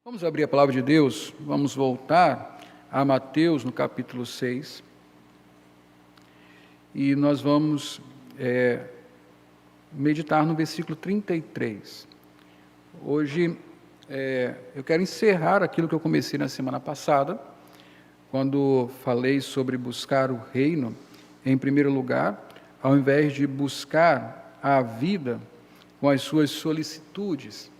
Vamos abrir a palavra de Deus, vamos voltar a Mateus no capítulo 6 e nós vamos meditar no versículo 33. Hoje eu quero encerrar aquilo que eu comecei na semana passada, quando falei sobre buscar o reino em primeiro lugar, ao invés de buscar a vida com as suas solicitudes.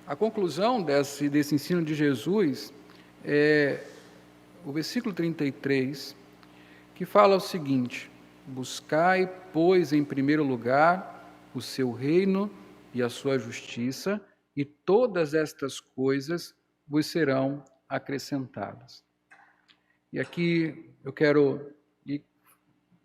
A conclusão desse ensino de Jesus é o versículo 33, que fala o seguinte: buscai, pois, em primeiro lugar o seu reino e a sua justiça, e todas estas coisas vos serão acrescentadas. E aqui eu quero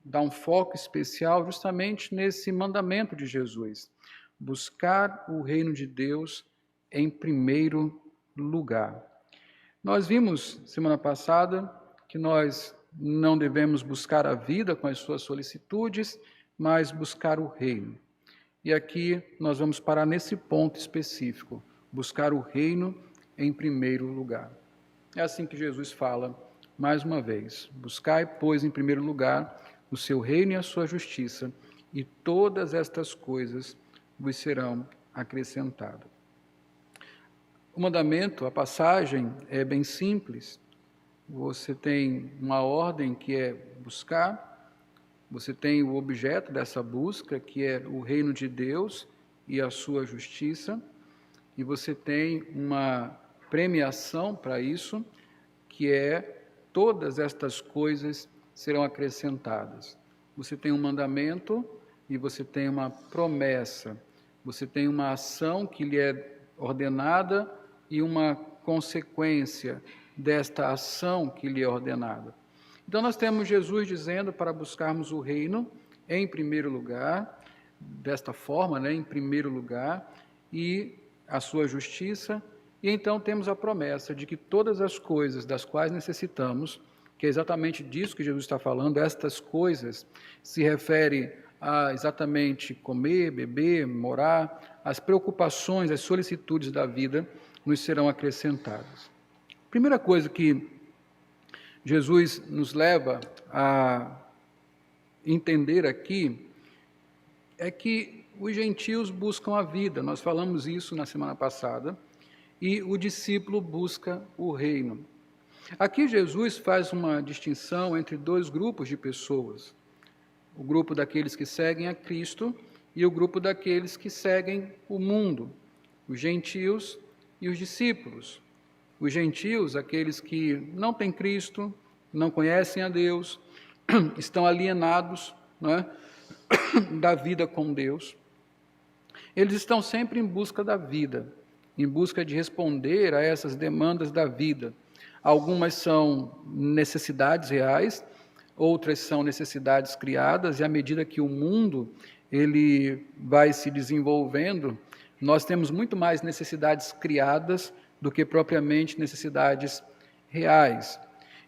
dar um foco especial justamente nesse mandamento de Jesus: buscar o reino de Deus em primeiro lugar. Nós vimos semana passada que nós não devemos buscar a vida com as suas solicitudes, mas buscar o reino. E aqui nós vamos parar nesse ponto específico: buscar o reino em primeiro lugar. É assim que Jesus fala mais uma vez: buscai, pois, em primeiro lugar o seu reino e a sua justiça, e todas estas coisas vos serão acrescentadas. O mandamento, a passagem é bem simples. Você tem uma ordem que é buscar, você tem o objeto dessa busca, que é o reino de Deus e a sua justiça, e você tem uma premiação para isso, que é todas estas coisas serão acrescentadas. Você tem um mandamento e você tem uma promessa, você tem uma ação que lhe é ordenada e uma consequência desta ação que lhe é ordenada. Então nós temos Jesus dizendo para buscarmos o reino em primeiro lugar, desta forma, em primeiro lugar, e a sua justiça, e então temos a promessa de que todas as coisas das quais necessitamos, que é exatamente disso que Jesus está falando, estas coisas se refere a exatamente comer, beber, morar, as preocupações, as solicitudes da vida nos serão acrescentadas. A primeira coisa que Jesus nos leva a entender aqui é que os gentios buscam a vida. Nós falamos isso na semana passada, e o discípulo busca o reino. Aqui Jesus faz uma distinção entre dois grupos de pessoas: o grupo daqueles que seguem a Cristo e o grupo daqueles que seguem o mundo, os gentios e os discípulos. Os gentios, aqueles que não têm Cristo, não conhecem a Deus, estão alienados, da vida com Deus. Eles estão sempre em busca da vida, em busca de responder a essas demandas da vida. Algumas são necessidades reais, outras são necessidades criadas, e à medida que o mundo ele vai se desenvolvendo, nós temos muito mais necessidades criadas do que propriamente necessidades reais.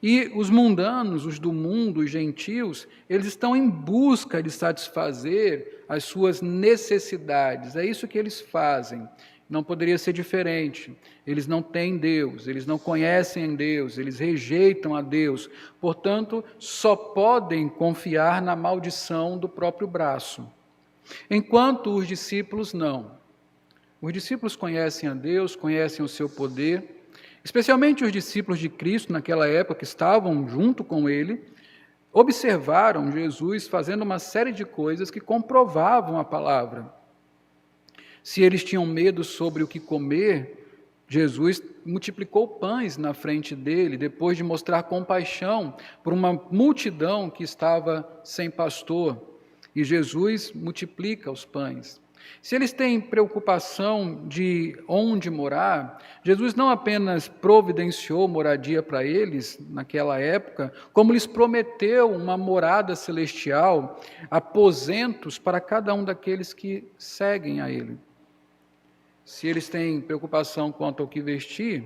E os mundanos, os do mundo, os gentios, eles estão em busca de satisfazer as suas necessidades. É isso que eles fazem. Não poderia ser diferente. Eles não têm Deus, eles não conhecem Deus, eles rejeitam a Deus. Portanto, só podem confiar na maldição do próprio braço. Enquanto os discípulos não. Os discípulos conhecem a Deus, conhecem o seu poder, especialmente os discípulos de Cristo naquela época que estavam junto com ele, observaram Jesus fazendo uma série de coisas que comprovavam a palavra. Se eles tinham medo sobre o que comer, Jesus multiplicou pães na frente dele, depois de mostrar compaixão por uma multidão que estava sem pastor, e Jesus multiplica os pães. Se eles têm preocupação de onde morar, Jesus não apenas providenciou moradia para eles naquela época, como lhes prometeu uma morada celestial, aposentos para cada um daqueles que seguem a ele. Se eles têm preocupação quanto ao que vestir,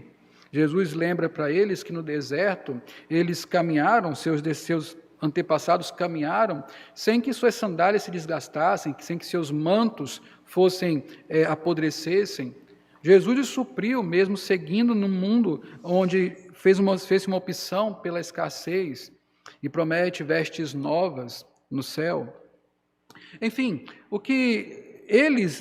Jesus lembra para eles que no deserto eles caminharam, seus antepassados caminharam sem que suas sandálias se desgastassem, sem que seus mantos apodrecessem. Jesus o supriu mesmo seguindo num mundo onde fez uma opção pela escassez e promete vestes novas no céu. Enfim, o que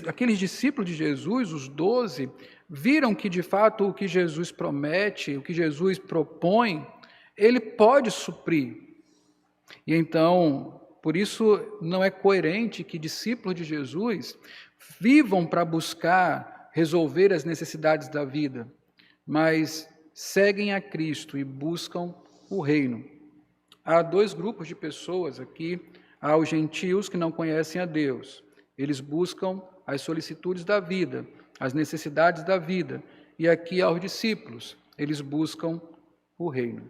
aqueles discípulos de Jesus, os 12, viram que de fato o que Jesus promete, o que Jesus propõe, ele pode suprir. E então, por isso não é coerente que discípulos de Jesus vivam para buscar resolver as necessidades da vida, mas seguem a Cristo e buscam o reino. Há dois grupos de pessoas aqui. Há os gentios que não conhecem a Deus. Eles buscam as solicitudes da vida, as necessidades da vida. E aqui há os discípulos. Eles buscam o reino.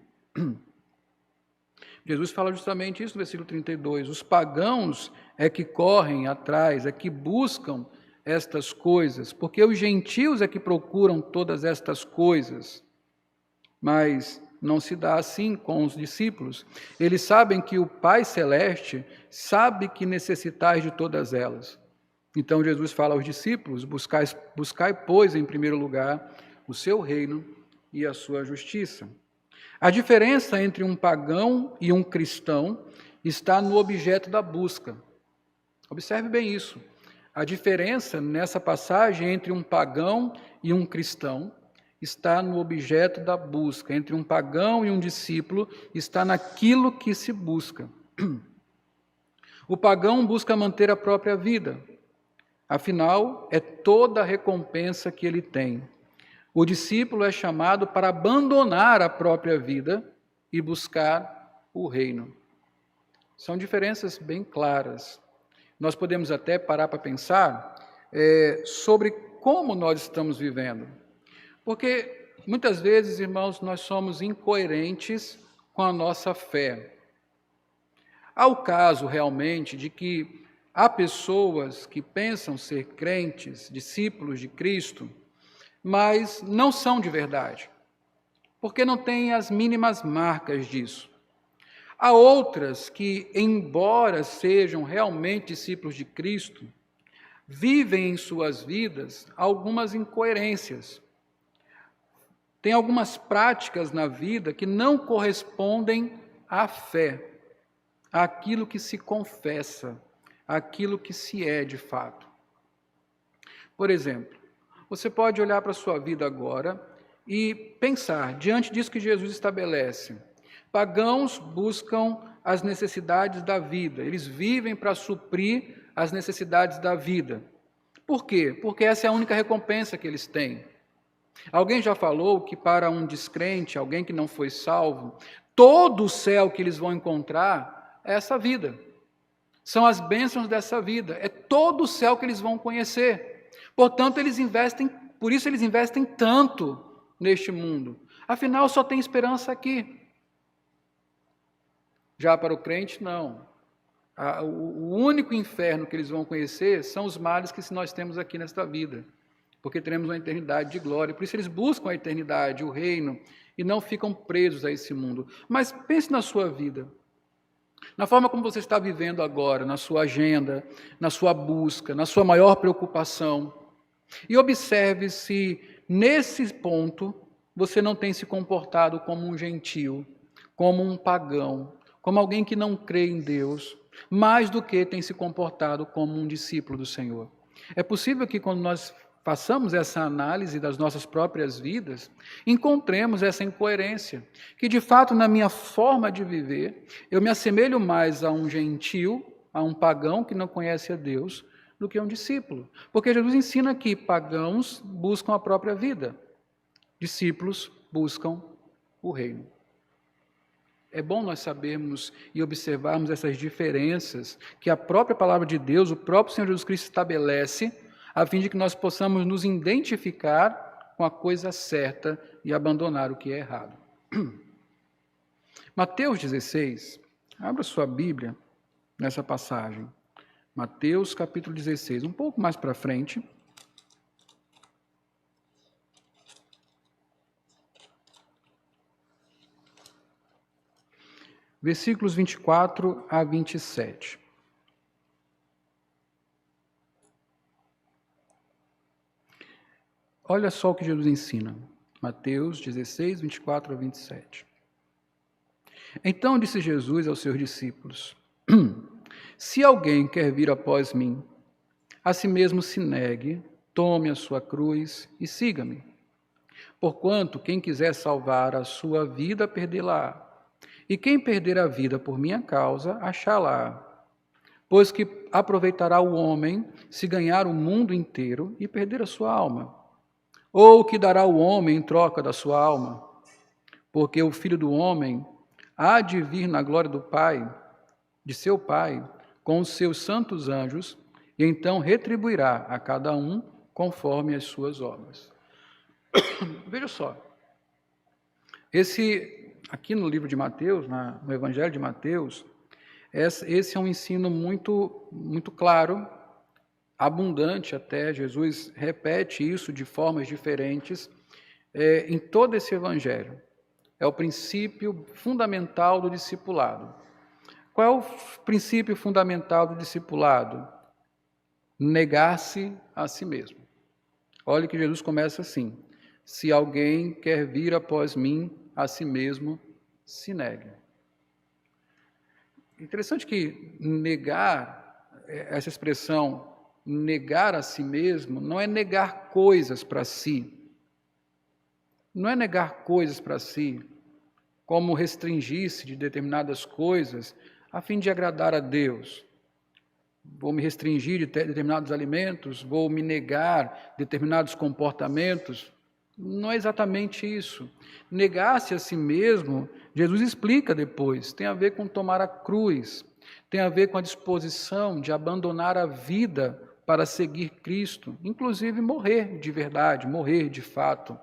Jesus fala justamente isso no versículo 32. Os pagãos é que correm atrás, é que buscam estas coisas, porque os gentios é que procuram todas estas coisas. Mas não se dá assim com os discípulos. Eles sabem que o Pai Celeste sabe que necessitais de todas elas. Então Jesus fala aos discípulos: buscai, pois, em primeiro lugar, o seu reino e a sua justiça. A diferença entre um pagão e um cristão está no objeto da busca. Observe bem isso. A diferença nessa passagem entre um pagão e um cristão está no objeto da busca. Entre um pagão e um discípulo está naquilo que se busca. O pagão busca manter a própria vida. Afinal, é toda a recompensa que ele tem. O discípulo é chamado para abandonar a própria vida e buscar o reino. São diferenças bem claras. Nós podemos até parar para pensar sobre como nós estamos vivendo. Porque muitas vezes, irmãos, nós somos incoerentes com a nossa fé. Há o caso realmente de que há pessoas que pensam ser crentes, discípulos de Cristo, mas não são de verdade, porque não têm as mínimas marcas disso. Há outras que, embora sejam realmente discípulos de Cristo, vivem em suas vidas algumas incoerências. Tem algumas práticas na vida que não correspondem à fé, àquilo que se confessa, àquilo que se é de fato. Por exemplo, você pode olhar para a sua vida agora e pensar, diante disso que Jesus estabelece, pagãos buscam as necessidades da vida, eles vivem para suprir as necessidades da vida. Por quê? Porque essa é a única recompensa que eles têm. Alguém já falou que para um descrente, alguém que não foi salvo, todo o céu que eles vão encontrar é essa vida. São as bênçãos dessa vida, é todo o céu que eles vão conhecer. Portanto, por isso eles investem tanto neste mundo. Afinal, só tem esperança aqui. Já para o crente, não. O único inferno que eles vão conhecer são os males que nós temos aqui nesta vida, porque teremos uma eternidade de glória. Por isso eles buscam a eternidade, o reino, e não ficam presos a esse mundo. Mas pense na sua vida, na forma como você está vivendo agora, na sua agenda, na sua busca, na sua maior preocupação, e observe se, nesse ponto, você não tem se comportado como um gentio, como um pagão, como alguém que não crê em Deus, mais do que tem se comportado como um discípulo do Senhor. É possível que quando nós façamos essa análise das nossas próprias vidas, encontremos essa incoerência, que de fato na minha forma de viver, eu me assemelho mais a um gentio, a um pagão que não conhece a Deus, do que a um discípulo. Porque Jesus ensina que pagãos buscam a própria vida, discípulos buscam o reino. É bom nós sabermos e observarmos essas diferenças que a própria palavra de Deus, o próprio Senhor Jesus Cristo estabelece, a fim de que nós possamos nos identificar com a coisa certa e abandonar o que é errado. Mateus 16, abra sua Bíblia nessa passagem. Mateus capítulo 16, um pouco mais para frente. Versículos 24 a 27. Olha só o que Jesus ensina. Mateus 16, 24 a 27. Então disse Jesus aos seus discípulos: Se alguém quer vir após mim, a si mesmo se negue, tome a sua cruz e siga-me. Porquanto quem quiser salvar a sua vida, perdê-la-á. E quem perder a vida por minha causa, achá-la-á. Pois que aproveitará o homem se ganhar o mundo inteiro e perder a sua alma? Ou o que dará o homem em troca da sua alma? Porque o Filho do Homem há de vir na glória do Pai, de seu Pai, com os seus santos anjos, e então retribuirá a cada um conforme as suas obras. Veja só, aqui no livro de Mateus, no Evangelho de Mateus, esse é um ensino muito, muito claro, abundante até. Jesus repete isso de formas diferentes em todo esse Evangelho. É o princípio fundamental do discipulado. Qual é o princípio fundamental do discipulado? Negar-se a si mesmo. Olha que Jesus começa assim: se alguém quer vir após mim, a si mesmo se negue. Interessante que negar, essa expressão, negar a si mesmo, não é negar coisas para si. Não é negar coisas para si, como restringir-se de determinadas coisas a fim de agradar a Deus. Vou me restringir de determinados alimentos, vou me negar determinados comportamentos. Não é exatamente isso. Negar-se a si mesmo, Jesus explica depois, tem a ver com tomar a cruz, tem a ver com a disposição de abandonar a vida para seguir Cristo, inclusive morrer de verdade, morrer de fato.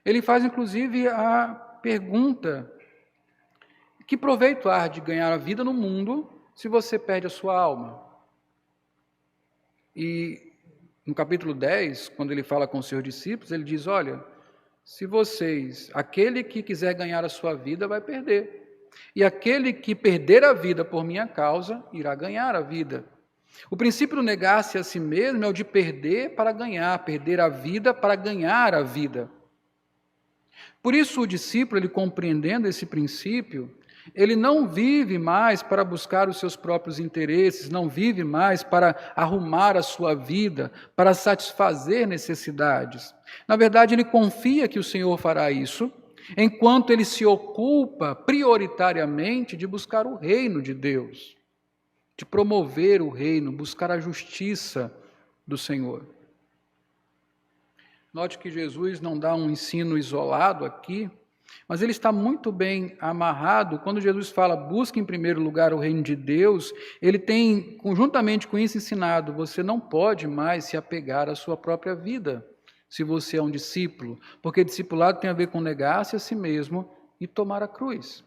Ele faz inclusive a pergunta: que proveito há de ganhar a vida no mundo se você perde a sua alma? E no capítulo 10, quando ele fala com os seus discípulos, ele diz: olha, aquele que quiser ganhar a sua vida vai perder. E aquele que perder a vida por minha causa, irá ganhar a vida. O princípio do negar-se a si mesmo é o de perder para ganhar, perder a vida para ganhar a vida. Por isso o discípulo, ele compreendendo esse princípio, ele não vive mais para buscar os seus próprios interesses, não vive mais para arrumar a sua vida, para satisfazer necessidades. Na verdade, ele confia que o Senhor fará isso, enquanto ele se ocupa prioritariamente de buscar o reino de Deus, de promover o reino, buscar a justiça do Senhor. Note que Jesus não dá um ensino isolado aqui, mas ele está muito bem amarrado. Quando Jesus fala, busque em primeiro lugar o reino de Deus, ele tem, conjuntamente com isso, ensinado, você não pode mais se apegar à sua própria vida, se você é um discípulo, porque discipulado tem a ver com negar-se a si mesmo e tomar a cruz.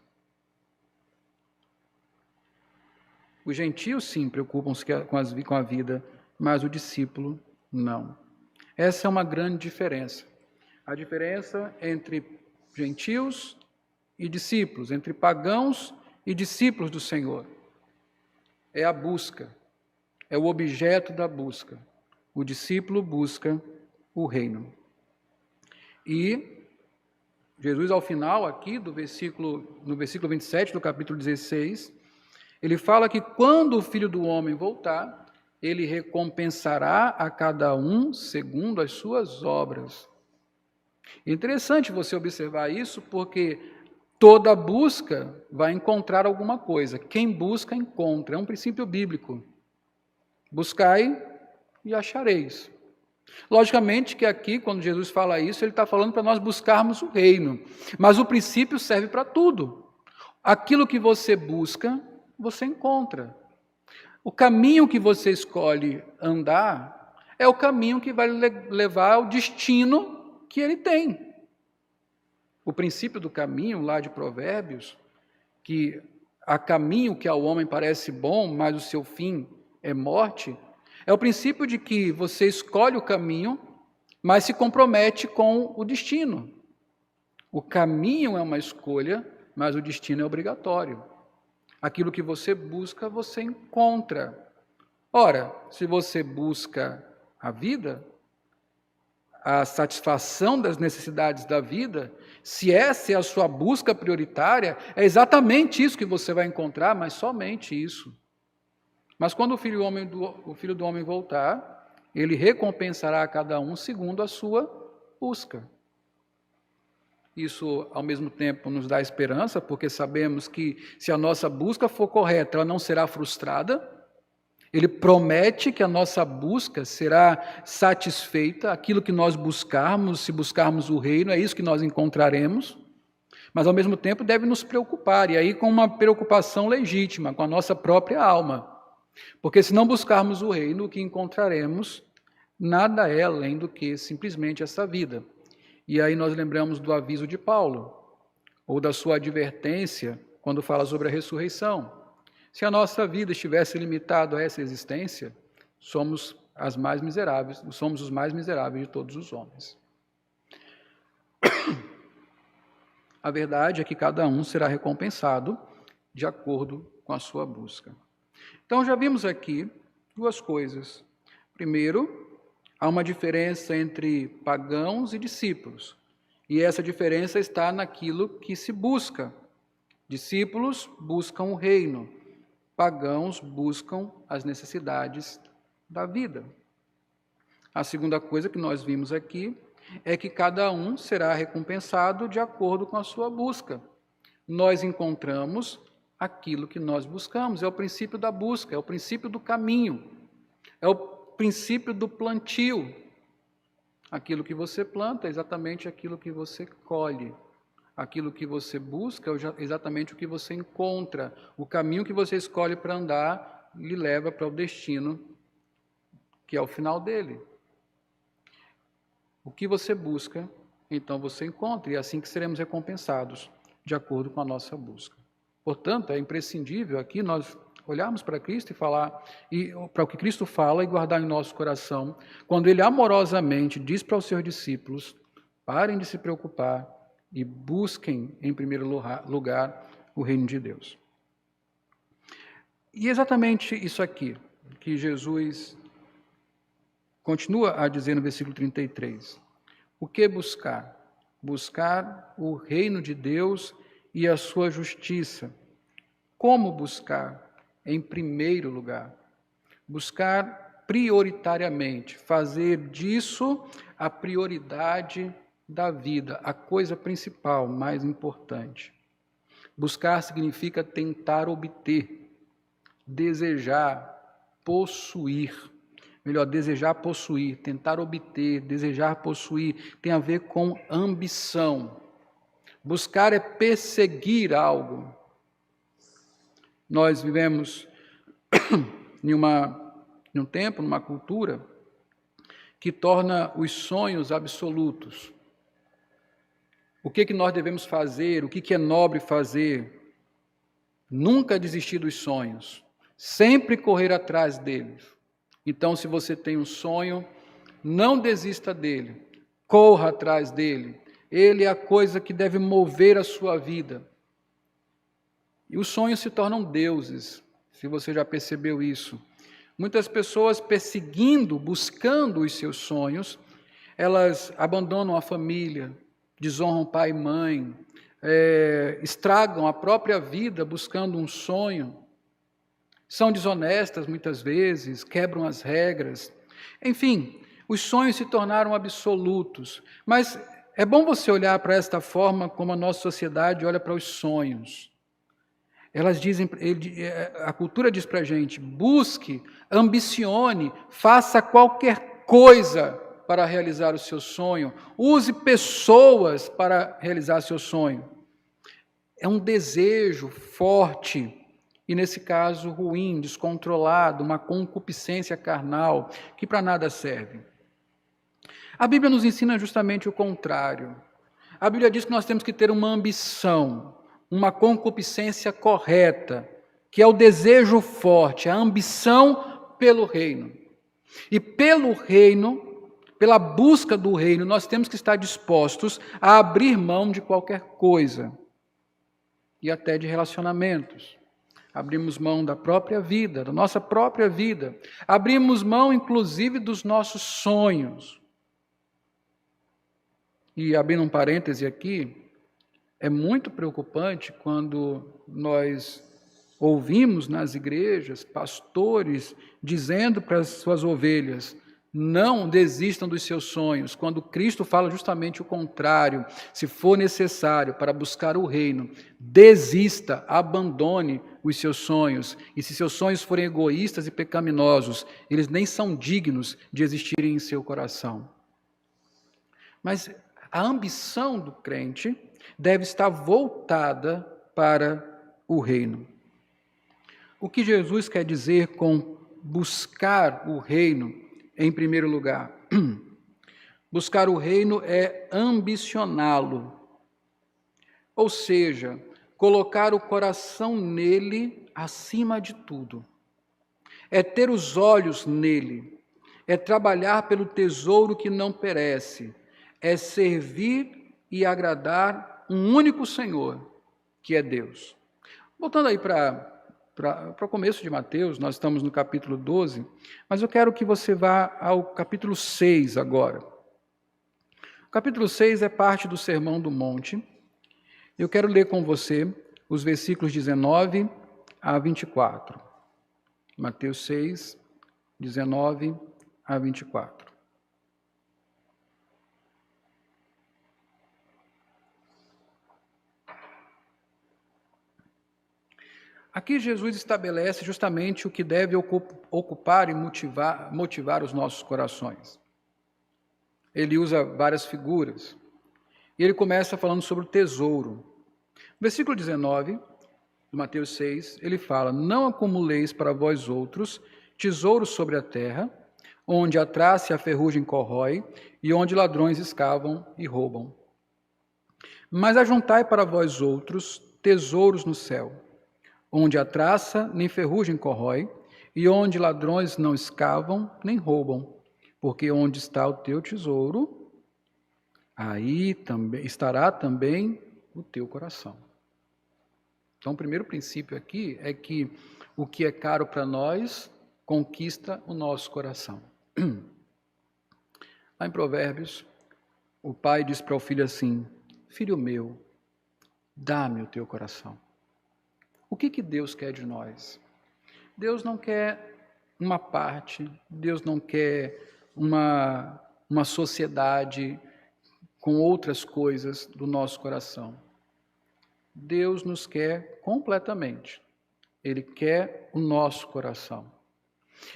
Os gentios, sim, preocupam-se com a vida, mas o discípulo, não. Essa é uma grande diferença. A diferença entre gentios e discípulos, entre pagãos e discípulos do Senhor. É a busca, é o objeto da busca. O discípulo busca o reino. E Jesus, ao final aqui no versículo 27 do capítulo 16, ele fala que quando o Filho do Homem voltar, ele recompensará a cada um segundo as suas obras. É interessante você observar isso, porque toda busca vai encontrar alguma coisa. Quem busca, encontra. É um princípio bíblico. Buscai e achareis. Logicamente que aqui, quando Jesus fala isso, ele está falando para nós buscarmos o reino. Mas o princípio serve para tudo. Aquilo que você busca, você encontra. O caminho que você escolhe andar é o caminho que vai levar ao destino que ele tem. O princípio do caminho, lá de Provérbios, que há caminho que ao homem parece bom, mas o seu fim é morte, é o princípio de que você escolhe o caminho, mas se compromete com o destino. O caminho é uma escolha, mas o destino é obrigatório. Aquilo que você busca, você encontra. Ora, se você busca a vida, a satisfação das necessidades da vida, se essa é a sua busca prioritária, é exatamente isso que você vai encontrar, mas somente isso. Mas quando o Filho do Homem voltar, ele recompensará a cada um segundo a sua busca. Isso, ao mesmo tempo, nos dá esperança, porque sabemos que, se a nossa busca for correta, ela não será frustrada. Ele promete que a nossa busca será satisfeita, aquilo que nós buscarmos, se buscarmos o reino, é isso que nós encontraremos. Mas, ao mesmo tempo, deve nos preocupar, e aí com uma preocupação legítima, com a nossa própria alma. Porque, se não buscarmos o reino, o que encontraremos nada é além do que simplesmente essa vida. E aí nós lembramos do aviso de Paulo, ou da sua advertência, quando fala sobre a ressurreição. Se a nossa vida estivesse limitada a essa existência, somos os mais miseráveis de todos os homens. A verdade é que cada um será recompensado de acordo com a sua busca. Então, já vimos aqui duas coisas. Primeiro, há uma diferença entre pagãos e discípulos. E essa diferença está naquilo que se busca. Discípulos buscam o reino. Pagãos buscam as necessidades da vida. A segunda coisa que nós vimos aqui é que cada um será recompensado de acordo com a sua busca. Nós encontramos aquilo que nós buscamos. É o princípio da busca, é o princípio do caminho, é o princípio do plantio. Aquilo que você planta é exatamente aquilo que você colhe. Aquilo que você busca é exatamente o que você encontra. O caminho que você escolhe para andar lhe leva para o destino, que é o final dele. O que você busca, então você encontra, e é assim que seremos recompensados, de acordo com a nossa busca. Portanto, é imprescindível aqui nós olharmos para Cristo e falar, e para o que Cristo fala e guardar em nosso coração, quando Ele amorosamente diz para os seus discípulos: parem de se preocupar e busquem em primeiro lugar o reino de Deus. E exatamente isso aqui que Jesus continua a dizer no versículo 33. O que buscar? Buscar o reino de Deus e a sua justiça. Como buscar? Em primeiro lugar. Buscar prioritariamente, fazer disso a prioridade da vida, a coisa principal, mais importante. Buscar significa tentar obter, desejar, possuir. Melhor, desejar possuir, tentar obter, desejar possuir, tem a ver com ambição. Buscar é perseguir algo. Nós vivemos em um tempo, numa cultura, que torna os sonhos absolutos. O que nós devemos fazer, o que é nobre fazer? Nunca desistir dos sonhos, sempre correr atrás deles. Então, se você tem um sonho, não desista dele, corra atrás dele. Ele é a coisa que deve mover a sua vida. E os sonhos se tornam deuses, se você já percebeu isso. Muitas pessoas perseguindo, buscando os seus sonhos, elas abandonam a família, desonram pai e mãe, estragam a própria vida buscando um sonho. São desonestas muitas vezes, quebram as regras. Enfim, os sonhos se tornaram absolutos. Mas é bom você olhar para esta forma como a nossa sociedade olha para os sonhos. Elas dizem, a cultura diz para a gente: busque, ambicione, faça qualquer coisa para realizar o seu sonho. Use pessoas para realizar seu sonho. É um desejo forte. E, nesse caso, ruim, descontrolado, uma concupiscência carnal, que para nada serve. A Bíblia nos ensina justamente o contrário. A Bíblia diz que nós temos que ter uma ambição, uma concupiscência correta, que é o desejo forte, a ambição pelo reino. E pelo reino, pela busca do reino, nós temos que estar dispostos a abrir mão de qualquer coisa, e até de relacionamentos. Abrimos mão da própria vida, da nossa própria vida. Abrimos mão, inclusive, dos nossos sonhos. e abrindo um parêntese aqui, é muito preocupante quando nós ouvimos nas igrejas pastores dizendo para as suas ovelhas: não desistam dos seus sonhos, quando Cristo fala justamente o contrário. Se for necessário para buscar o reino, desista, abandone os seus sonhos. E se seus sonhos forem egoístas e pecaminosos, eles nem são dignos de existirem em seu coração. Mas a ambição do crente deve estar voltada para o reino. O que Jesus quer dizer com buscar o reino em primeiro lugar? Buscar o reino é ambicioná-lo, ou seja, colocar o coração nele acima de tudo. É ter os olhos nele, é trabalhar pelo tesouro que não perece, é servir e agradar um único Senhor, que é Deus. Voltando aí para o começo de Mateus, nós estamos no capítulo 12, mas eu quero que você vá ao capítulo 6 agora. O capítulo 6 é parte do Sermão do Monte. Eu quero ler com você os versículos 19 a 24. Mateus 6, 19 a 24. Aqui Jesus estabelece justamente o que deve ocupar e motivar os nossos corações. Ele usa várias figuras. E ele começa falando sobre o tesouro. No versículo 19, de Mateus 6, ele fala: não acumuleis para vós outros tesouros sobre a terra, onde a traça e a ferrugem corrói, e onde ladrões escavam e roubam. Mas ajuntai para vós outros tesouros no céu, onde a traça nem ferrugem corrói, e onde ladrões não escavam nem roubam. Porque onde está o teu tesouro, aí também estará também o teu coração. Então, o primeiro princípio aqui é que o que é caro para nós conquista o nosso coração. Lá em Provérbios, o pai diz para o filho assim: filho meu, dá-me o teu coração. O que Deus quer de nós? Deus não quer uma parte, Deus não quer uma sociedade com outras coisas do nosso coração. Deus nos quer completamente. Ele quer o nosso coração.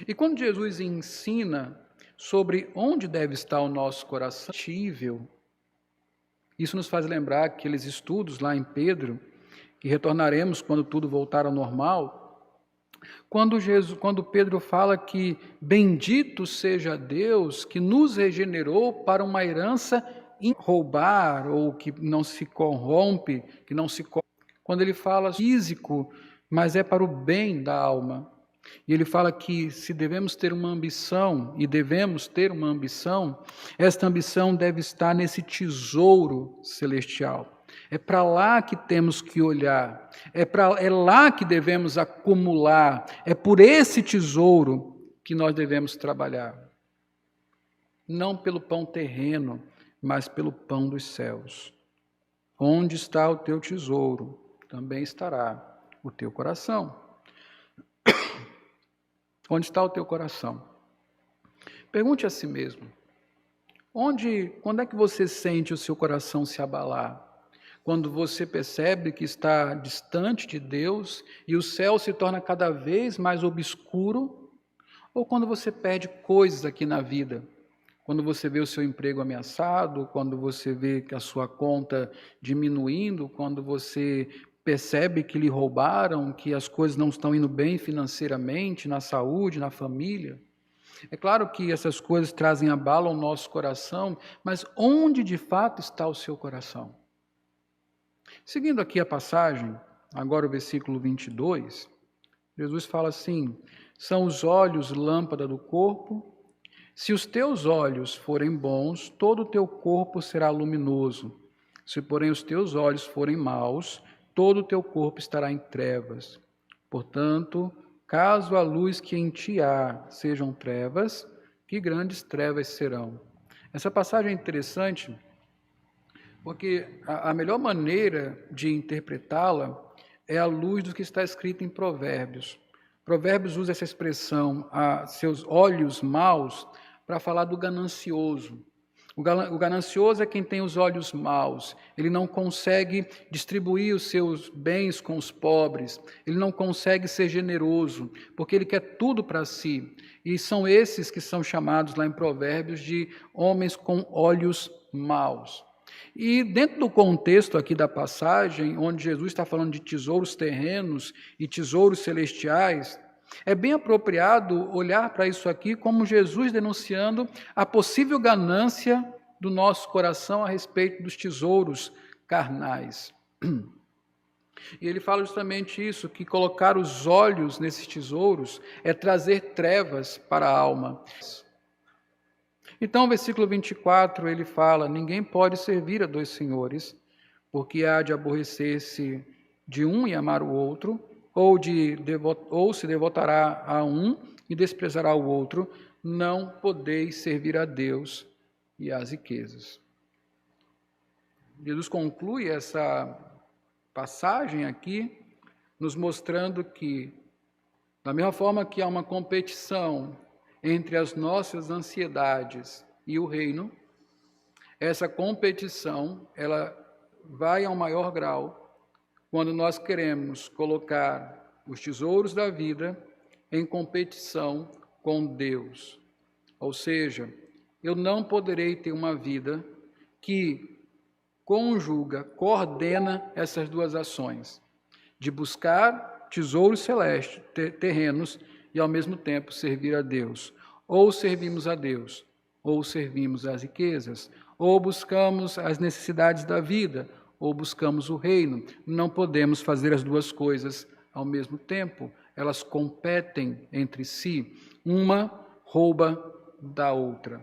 E quando Jesus ensina sobre onde deve estar o nosso coração, isso nos faz lembrar aqueles estudos lá em Pedro, que retornaremos quando tudo voltar ao normal. Quando Pedro fala que bendito seja Deus que nos regenerou para uma herança roubar ou que não se corrompe, quando ele fala físico, mas é para o bem da alma. E ele fala que se devemos ter uma ambição, e devemos ter uma ambição, esta ambição deve estar nesse tesouro celestial. É para lá que temos que olhar, é lá que devemos acumular, é por esse tesouro que nós devemos trabalhar. Não pelo pão terreno, mas pelo pão dos céus. Onde está o teu tesouro, também estará o teu coração. Onde está o teu coração? Pergunte a si mesmo. Quando é que você sente o seu coração se abalar? Quando você percebe que está distante de Deus e o céu se torna cada vez mais obscuro? Ou quando você perde coisas aqui na vida? Quando você vê o seu emprego ameaçado, quando você vê que a sua conta diminuindo, quando você percebe que lhe roubaram, que as coisas não estão indo bem financeiramente, na saúde, na família. É claro que essas coisas trazem abalo ao nosso coração, mas onde de fato está o seu coração? Seguindo aqui a passagem, agora o versículo 22, Jesus fala assim: são os olhos lâmpada do corpo. Se os teus olhos forem bons, todo o teu corpo será luminoso. Se, porém, os teus olhos forem maus, todo o teu corpo estará em trevas. Portanto, caso a luz que em ti há sejam trevas, que grandes trevas serão. Essa passagem é interessante Porque a melhor maneira de interpretá-la é à luz do que está escrito em Provérbios. Provérbios usa essa expressão, seus olhos maus, para falar do ganancioso. O ganancioso é quem tem os olhos maus, ele não consegue distribuir os seus bens com os pobres, ele não consegue ser generoso, porque ele quer tudo para si. E são esses que são chamados lá em Provérbios de homens com olhos maus. E dentro do contexto aqui da passagem, onde Jesus está falando de tesouros terrenos e tesouros celestiais, é bem apropriado olhar para isso aqui como Jesus denunciando a possível ganância do nosso coração a respeito dos tesouros carnais. E ele fala justamente isso, que colocar os olhos nesses tesouros é trazer trevas para a alma. Então, o versículo 24, ele fala, ninguém pode servir a dois senhores, porque há de aborrecer-se de um e amar o outro, ou se devotará a um e desprezará o outro, não podeis servir a Deus e às riquezas. Jesus conclui essa passagem aqui, nos mostrando que, da mesma forma que há uma competição entre as nossas ansiedades e o reino, essa competição, ela vai ao maior grau quando nós queremos colocar os tesouros da vida em competição com Deus. Ou seja, eu não poderei ter uma vida que conjuga, coordena essas duas ações, de buscar tesouros celestes, terrenos, e ao mesmo tempo servir a Deus. Ou servimos a Deus, ou servimos as riquezas, ou buscamos as necessidades da vida, ou buscamos o reino. Não podemos fazer as duas coisas ao mesmo tempo. Elas competem entre si. Uma rouba da outra.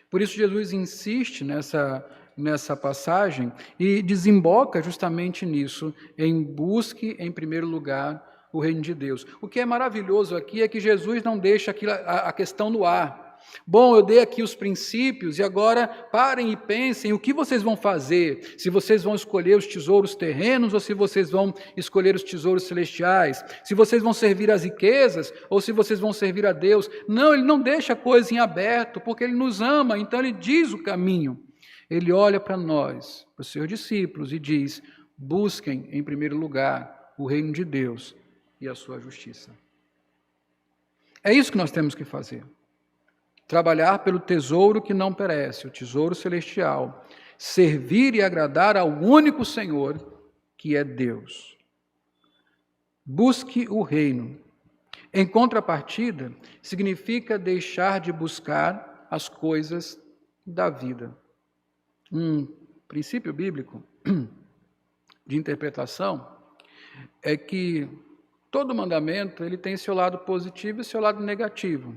Por isso Jesus insiste nessa passagem e desemboca justamente nisso, em busque em primeiro lugar o reino de Deus. O que é maravilhoso aqui é que Jesus não deixa a questão no ar. Bom, eu dei aqui os princípios e agora parem e pensem o que vocês vão fazer, se vocês vão escolher os tesouros terrenos ou se vocês vão escolher os tesouros celestiais, se vocês vão servir as riquezas ou se vocês vão servir a Deus. Não, ele não deixa a coisa em aberto, porque ele nos ama, então ele diz o caminho. Ele olha para nós, para os seus discípulos e diz, busquem em primeiro lugar o reino de Deus e a sua justiça. É isso que nós temos que fazer. Trabalhar pelo tesouro que não perece, o tesouro celestial. Servir e agradar ao único Senhor, que é Deus. Busque o reino. Em contrapartida, significa deixar de buscar as coisas da vida. Um princípio bíblico de interpretação é que todo mandamento ele tem seu lado positivo e seu lado negativo.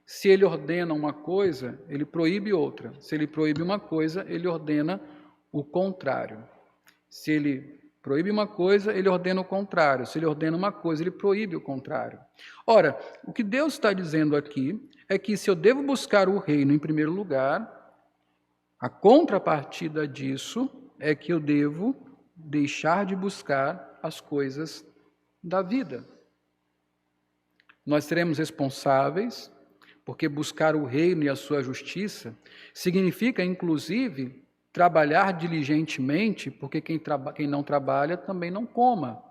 Se ele ordena uma coisa, ele proíbe outra. Se ele proíbe uma coisa, ele ordena o contrário. Se ele proíbe uma coisa, ele ordena o contrário. Se ele ordena uma coisa, ele proíbe o contrário. Ora, o que Deus está dizendo aqui é que se eu devo buscar o reino em primeiro lugar, a contrapartida disso é que eu devo deixar de buscar as coisas da vida. Nós seremos responsáveis, porque buscar o reino e a sua justiça significa, inclusive, trabalhar diligentemente, porque quem não trabalha também não coma.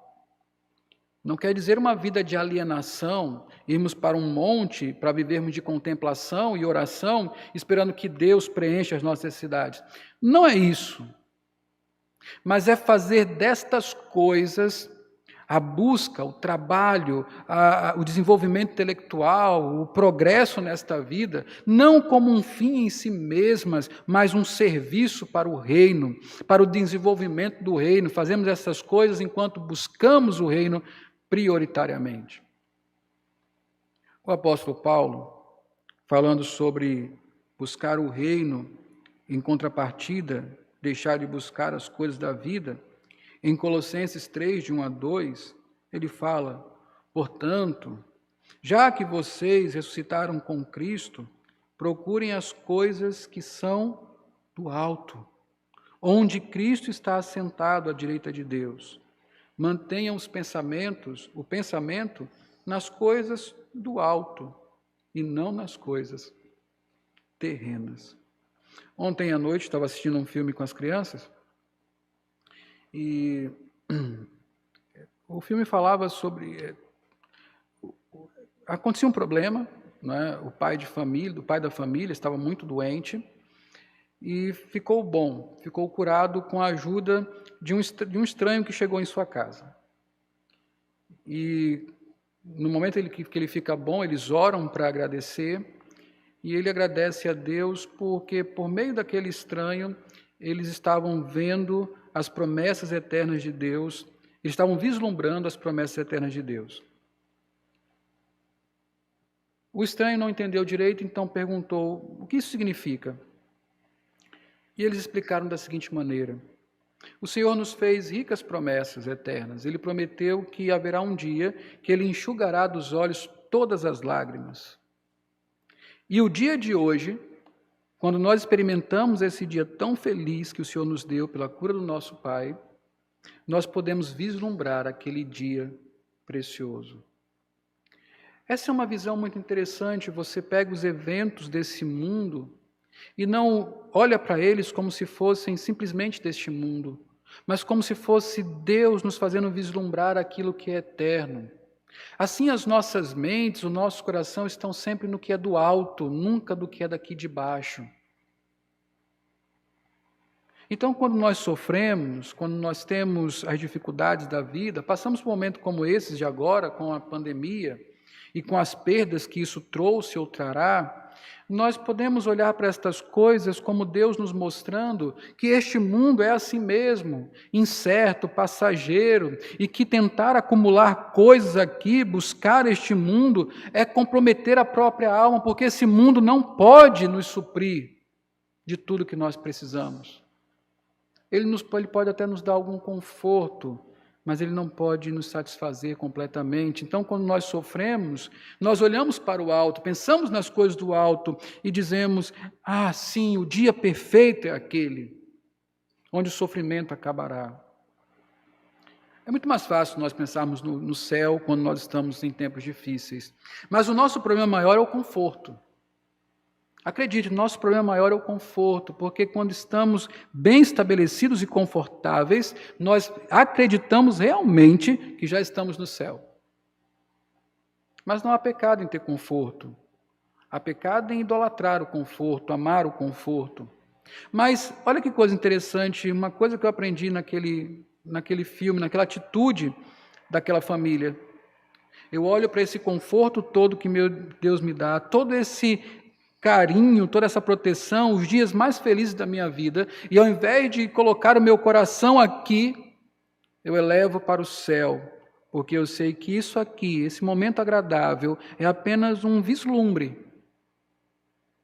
Não quer dizer uma vida de alienação, irmos para um monte para vivermos de contemplação e oração, esperando que Deus preencha as nossas necessidades. Não é isso. Mas é fazer destas coisas a busca, o trabalho, o desenvolvimento intelectual, o progresso nesta vida, não como um fim em si mesmas, mas um serviço para o reino, para o desenvolvimento do reino. Fazemos essas coisas enquanto buscamos o reino prioritariamente. O apóstolo Paulo, falando sobre buscar o reino, em contrapartida, deixar de buscar as coisas da vida, em Colossenses 3, de 1 a 2, ele fala, portanto, já que vocês ressuscitaram com Cristo, procurem as coisas que são do alto, onde Cristo está assentado à direita de Deus. Mantenham o pensamento nas coisas do alto e não nas coisas terrenas. Ontem à noite estava assistindo um filme com as crianças e o filme falava sobre... Acontecia um problema, né? O pai da família estava muito doente e ficou curado com a ajuda de um estranho que chegou em sua casa. E no momento que ele fica bom, eles oram para agradecer, e ele agradece a Deus porque, por meio daquele estranho, eles estavam vendo as promessas eternas de Deus, eles estavam vislumbrando as promessas eternas de Deus. O estranho não entendeu direito, então perguntou: o que isso significa? E eles explicaram da seguinte maneira: o Senhor nos fez ricas promessas eternas. Ele prometeu que haverá um dia que Ele enxugará dos olhos todas as lágrimas. E o dia de hoje, quando nós experimentamos esse dia tão feliz que o Senhor nos deu pela cura do nosso pai, nós podemos vislumbrar aquele dia precioso. Essa é uma visão muito interessante. Você pega os eventos desse mundo e não olha para eles como se fossem simplesmente deste mundo, mas como se fosse Deus nos fazendo vislumbrar aquilo que é eterno. Assim, as nossas mentes, o nosso coração estão sempre no que é do alto, nunca do que é daqui de baixo. Então, quando nós sofremos, quando nós temos as dificuldades da vida, passamos por momentos como esses de agora, com a pandemia, e com as perdas que isso trouxe ou trará, nós podemos olhar para estas coisas como Deus nos mostrando que este mundo é assim mesmo, incerto, passageiro, e que tentar acumular coisas aqui, buscar este mundo, é comprometer a própria alma, porque esse mundo não pode nos suprir de tudo que nós precisamos. Ele pode até nos dar algum conforto, mas ele não pode nos satisfazer completamente. Então, quando nós sofremos, nós olhamos para o alto, pensamos nas coisas do alto e dizemos: ah, sim, o dia perfeito é aquele, onde o sofrimento acabará. É muito mais fácil nós pensarmos no céu quando nós estamos em tempos difíceis. Mas o nosso problema maior é o conforto. Acredite, nosso problema maior é o conforto, porque quando estamos bem estabelecidos e confortáveis, nós acreditamos realmente que já estamos no céu. Mas não há pecado em ter conforto. Há pecado em idolatrar o conforto, amar o conforto. Mas olha que coisa interessante, uma coisa que eu aprendi naquele filme, naquela atitude daquela família. Eu olho para esse conforto todo que meu Deus me dá, todo esse carinho, toda essa proteção, os dias mais felizes da minha vida, e ao invés de colocar o meu coração aqui, eu elevo para o céu, porque eu sei que isso aqui, esse momento agradável, é apenas um vislumbre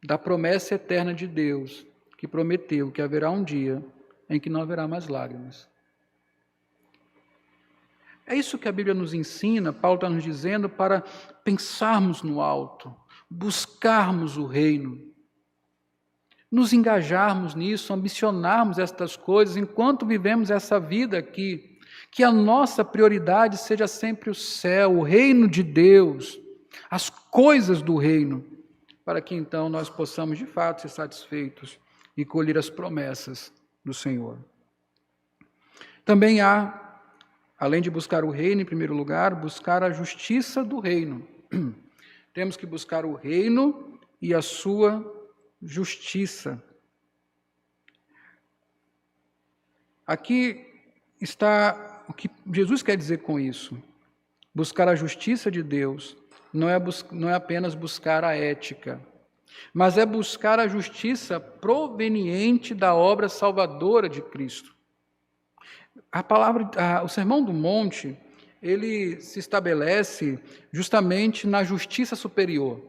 da promessa eterna de Deus, que prometeu que haverá um dia em que não haverá mais lágrimas. É isso que a Bíblia nos ensina, Paulo está nos dizendo, para pensarmos no alto, buscarmos o reino, nos engajarmos nisso, ambicionarmos estas coisas enquanto vivemos essa vida aqui, que a nossa prioridade seja sempre o céu, o reino de Deus, as coisas do reino, para que então nós possamos de fato ser satisfeitos e colher as promessas do Senhor. Também há, além de buscar o reino em primeiro lugar, buscar a justiça do reino. Temos que buscar o reino e a sua justiça. Aqui está o que Jesus quer dizer com isso. Buscar a justiça de Deus não é apenas buscar a ética, mas é buscar a justiça proveniente da obra salvadora de Cristo. O Sermão do Monte, ele se estabelece justamente na justiça superior.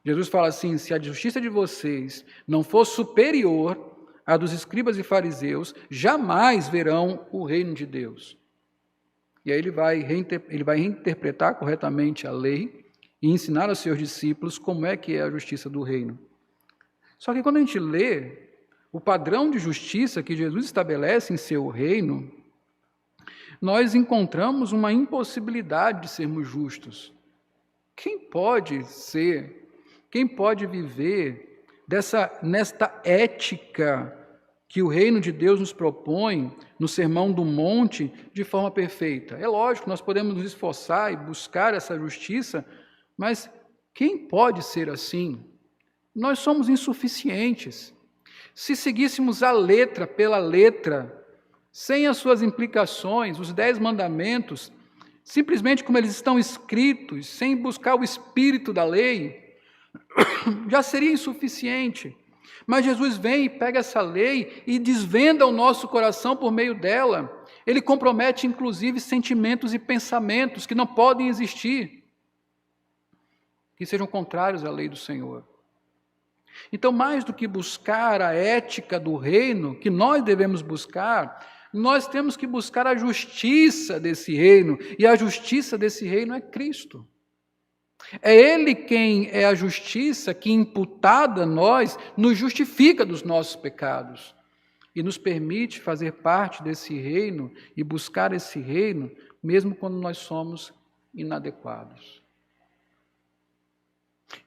Jesus fala assim: se a justiça de vocês não for superior à dos escribas e fariseus, jamais verão o reino de Deus. E aí ele vai reinterpretar corretamente a lei e ensinar aos seus discípulos como é que é a justiça do reino. Só que quando a gente lê, o padrão de justiça que Jesus estabelece em seu reino, nós encontramos uma impossibilidade de sermos justos. Quem pode viver nesta ética que o reino de Deus nos propõe no Sermão do Monte de forma perfeita? É lógico, nós podemos nos esforçar e buscar essa justiça, mas quem pode ser assim? Nós somos insuficientes. Se seguíssemos a letra pela letra, sem as suas implicações, os 10 mandamentos, simplesmente como eles estão escritos, sem buscar o espírito da lei, já seria insuficiente. Mas Jesus vem e pega essa lei e desvenda o nosso coração por meio dela. Ele compromete, inclusive, sentimentos e pensamentos que não podem existir, que sejam contrários à lei do Senhor. Então, mais do que buscar a ética do reino, que nós devemos buscar, nós temos que buscar a justiça desse reino, e a justiça desse reino é Cristo. É Ele quem é a justiça que, imputada a nós, nos justifica dos nossos pecados e nos permite fazer parte desse reino e buscar esse reino, mesmo quando nós somos inadequados.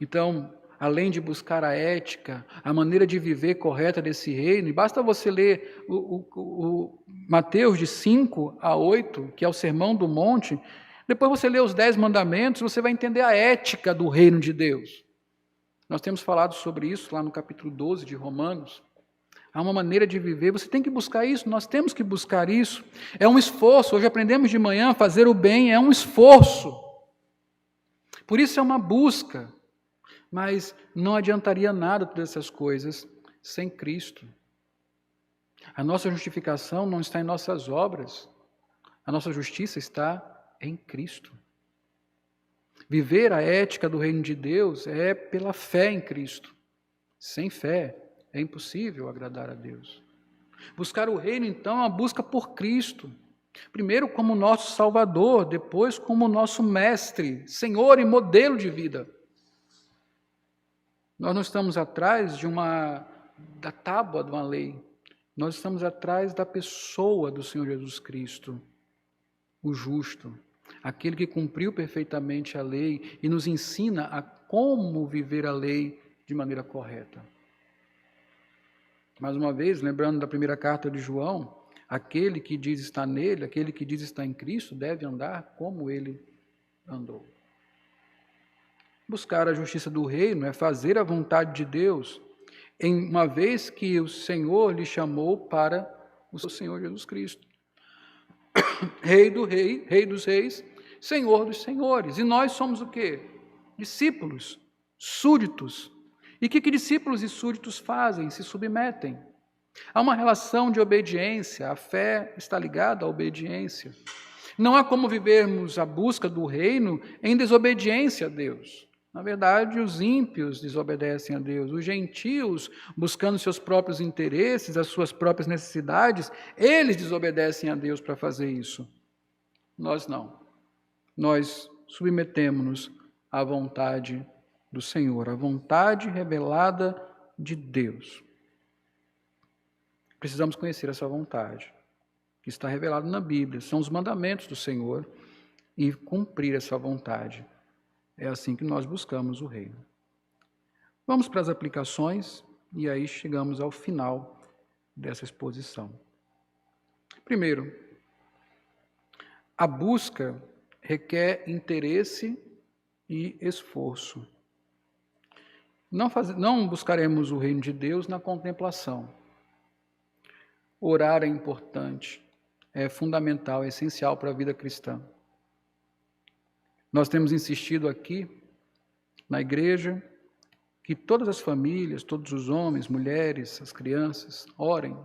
Então, além de buscar a ética, a maneira de viver correta desse reino, e basta você ler o Mateus de 5 a 8, que é o Sermão do Monte, depois você lê os 10 mandamentos, você vai entender a ética do reino de Deus. Nós temos falado sobre isso lá no capítulo 12 de Romanos. Há uma maneira de viver, você tem que buscar isso, nós temos que buscar isso. É um esforço, hoje aprendemos de manhã, fazer o bem é um esforço. Por isso é uma busca. Mas não adiantaria nada todas essas coisas sem Cristo. A nossa justificação não está em nossas obras. A nossa justiça está em Cristo. Viver a ética do reino de Deus é pela fé em Cristo. Sem fé é impossível agradar a Deus. Buscar o reino, então, é uma busca por Cristo. Primeiro como nosso Salvador, depois como nosso Mestre, Senhor e modelo de vida. Nós não estamos atrás da tábua de uma lei. Nós estamos atrás da pessoa do Senhor Jesus Cristo, o justo, aquele que cumpriu perfeitamente a lei e nos ensina a como viver a lei de maneira correta. Mais uma vez, lembrando da primeira carta de João, aquele que diz estar nele, aquele que diz estar em Cristo, deve andar como ele andou. Buscar a justiça do reino é fazer a vontade de Deus, uma vez que o Senhor lhe chamou para o seu Senhor Jesus Cristo. Rei do rei, Rei dos reis, Senhor dos senhores. E nós somos o quê? Discípulos, súditos. E o que discípulos e súditos fazem? Se submetem. Há uma relação de obediência, a fé está ligada à obediência. Não há como vivermos a busca do reino em desobediência a Deus. Na verdade, os ímpios desobedecem a Deus, os gentios, buscando seus próprios interesses, as suas próprias necessidades, eles desobedecem a Deus para fazer isso. Nós não. Nós submetemos-nos à vontade do Senhor, à vontade revelada de Deus. Precisamos conhecer essa vontade, que está revelada na Bíblia, são os mandamentos do Senhor, e cumprir essa vontade. É assim que nós buscamos o reino. Vamos para as aplicações e aí chegamos ao final dessa exposição. Primeiro, a busca requer interesse e esforço. Não buscaremos o reino de Deus na contemplação. Orar é importante, é fundamental, é essencial para a vida cristã. Nós temos insistido aqui, na igreja, que todas as famílias, todos os homens, mulheres, as crianças, orem.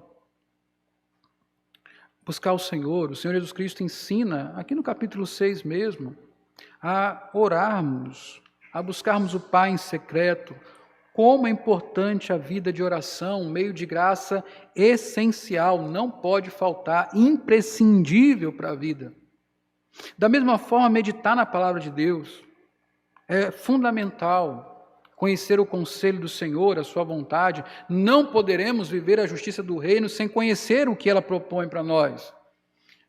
Buscar o Senhor Jesus Cristo ensina, aqui no capítulo 6 mesmo, a orarmos, a buscarmos o Pai em secreto. Como é importante a vida de oração, um meio de graça essencial, não pode faltar, imprescindível para a vida. Da mesma forma, meditar na palavra de Deus é fundamental. conhecer o conselho do Senhor, a sua vontade. Não poderemos viver a justiça do reino sem conhecer o que ela propõe para nós.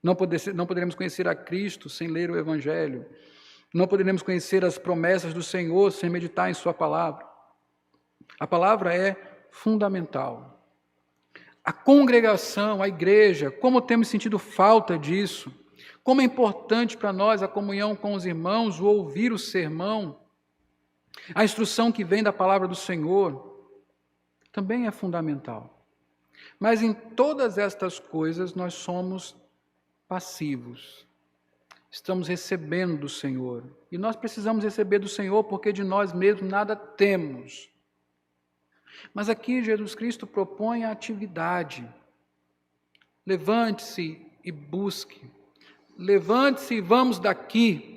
Não poderemos conhecer a Cristo sem ler o Evangelho. Não poderemos conhecer as promessas do Senhor sem meditar em sua palavra. A palavra é fundamental. A congregação, a igreja, como temos sentido falta disso, como é importante para nós a comunhão com os irmãos, o ouvir o sermão, a instrução que vem da palavra do Senhor, também é fundamental. Mas em todas estas coisas nós somos passivos. Estamos recebendo do Senhor. E nós precisamos receber do Senhor porque de nós mesmos nada temos. Mas aqui Jesus Cristo propõe a atividade. Levante-se e busque. Levante-se e vamos daqui.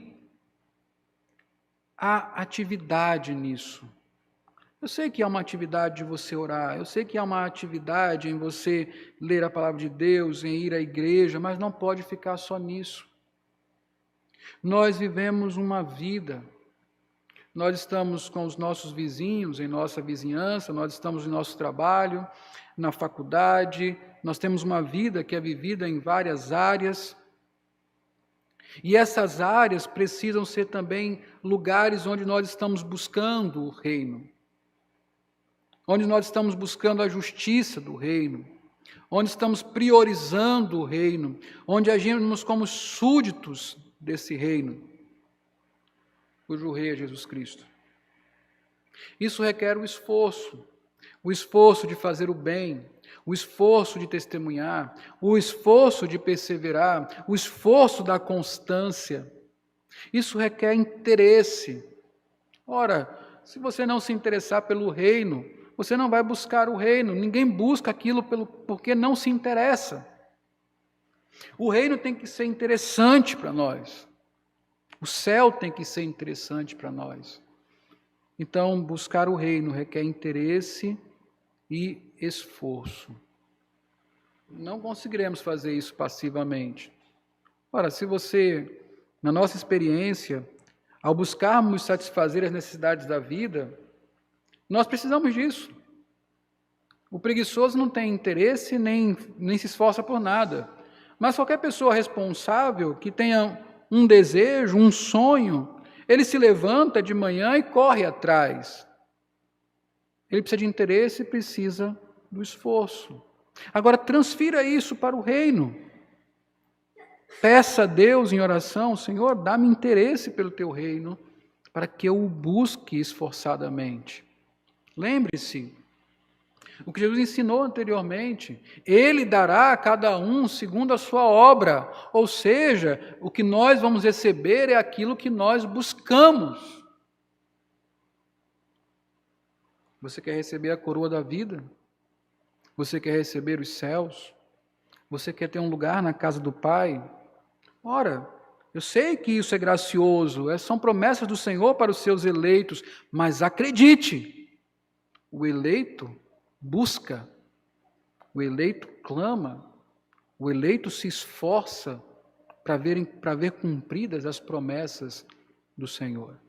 Há atividade nisso. Eu sei que há uma atividade de você orar, eu sei que há uma atividade em você ler a palavra de Deus, em ir à igreja, mas não pode ficar só nisso. Nós vivemos uma vida, nós estamos com os nossos vizinhos, em nossa vizinhança, nós estamos em nosso trabalho, na faculdade, nós temos uma vida que é vivida em várias áreas, e essas áreas precisam ser também lugares onde nós estamos buscando o reino, onde nós estamos buscando a justiça do reino, onde estamos priorizando o reino, onde agimos como súditos desse reino, cujo rei é Jesus Cristo. Isso requer o esforço de fazer o bem, o esforço de testemunhar, o esforço de perseverar, o esforço da constância. Isso requer interesse. Ora, se você não se interessar pelo reino, você não vai buscar o reino. Ninguém busca aquilo porque não se interessa. O reino tem que ser interessante para nós. O céu tem que ser interessante para nós. Então, buscar o reino requer interesse e esforço. Não conseguiremos fazer isso passivamente. Ora, se você, na nossa experiência, ao buscarmos satisfazer as necessidades da vida, nós precisamos disso. O preguiçoso não tem interesse nem se esforça por nada. Mas qualquer pessoa responsável que tenha um desejo, um sonho, ele se levanta de manhã e corre atrás. Ele precisa de interesse e precisa do esforço. Agora, transfira isso para o reino. Peça a Deus em oração: Senhor, dá-me interesse pelo teu reino, para que eu o busque esforçadamente. Lembre-se, o que Jesus ensinou anteriormente, Ele dará a cada um segundo a sua obra, ou seja, o que nós vamos receber é aquilo que nós buscamos. Você quer receber a coroa da vida? Você quer receber os céus? Você quer ter um lugar na casa do Pai? Ora, eu sei que isso é gracioso, são promessas do Senhor para os seus eleitos, mas acredite, o eleito busca, o eleito clama, o eleito se esforça para ver cumpridas as promessas do Senhor.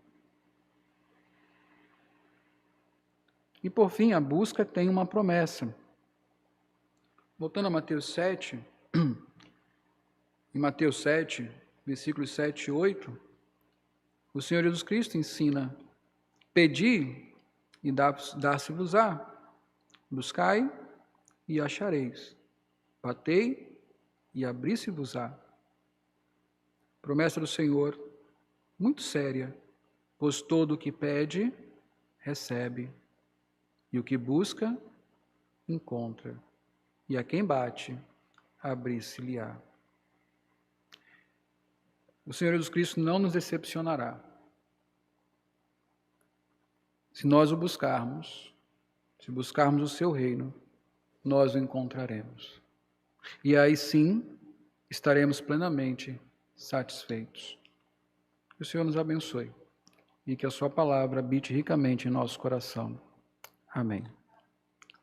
E por fim, a busca tem uma promessa. Voltando a Mateus 7, em Mateus 7, versículos 7 e 8, o Senhor Jesus Cristo ensina: pedi e dar-se-vos-á, buscai e achareis, batei e abrir-se-vos-á. Promessa do Senhor, muito séria, pois todo o que pede, recebe, e o que busca, encontra, e a quem bate, abrir-se-lhe-á. O Senhor Jesus Cristo não nos decepcionará. Se nós o buscarmos, se buscarmos o seu reino, nós o encontraremos. E aí sim, estaremos plenamente satisfeitos. Que o Senhor nos abençoe e que a sua palavra habite ricamente em nosso coração. Amém.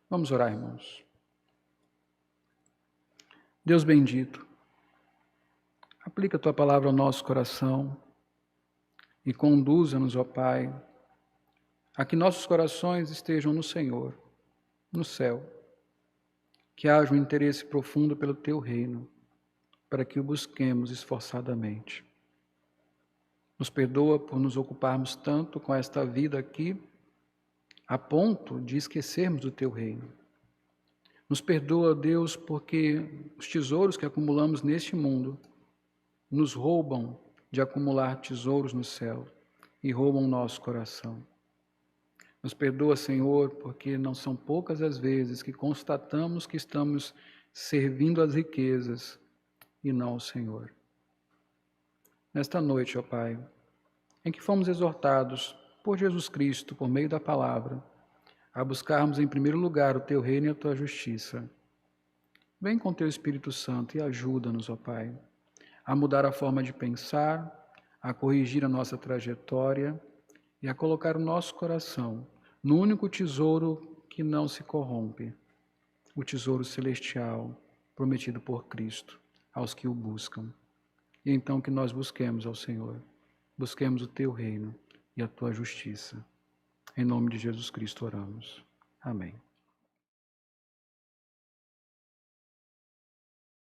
Vamos orar, irmãos. Deus bendito, aplica a tua palavra ao nosso coração e conduza-nos, ó Pai, a que nossos corações estejam no Senhor, no céu, que haja um interesse profundo pelo Teu reino, para que o busquemos esforçadamente. Nos perdoa por nos ocuparmos tanto com esta vida aqui, a ponto de esquecermos do Teu reino. Nos perdoa, Deus, porque os tesouros que acumulamos neste mundo nos roubam de acumular tesouros no céu e roubam o nosso coração. Nos perdoa, Senhor, porque não são poucas as vezes que constatamos que estamos servindo às riquezas e não ao Senhor. Nesta noite, ó Pai, em que fomos exortados por Jesus Cristo, por meio da palavra, a buscarmos em primeiro lugar o Teu reino e a Tua justiça. Vem com Teu Espírito Santo e ajuda-nos, ó Pai, a mudar a forma de pensar, a corrigir a nossa trajetória e a colocar o nosso coração no único tesouro que não se corrompe, o tesouro celestial prometido por Cristo aos que o buscam. E então que nós busquemos ao Senhor, busquemos o Teu reino e a Tua justiça. Em nome de Jesus Cristo oramos. Amém.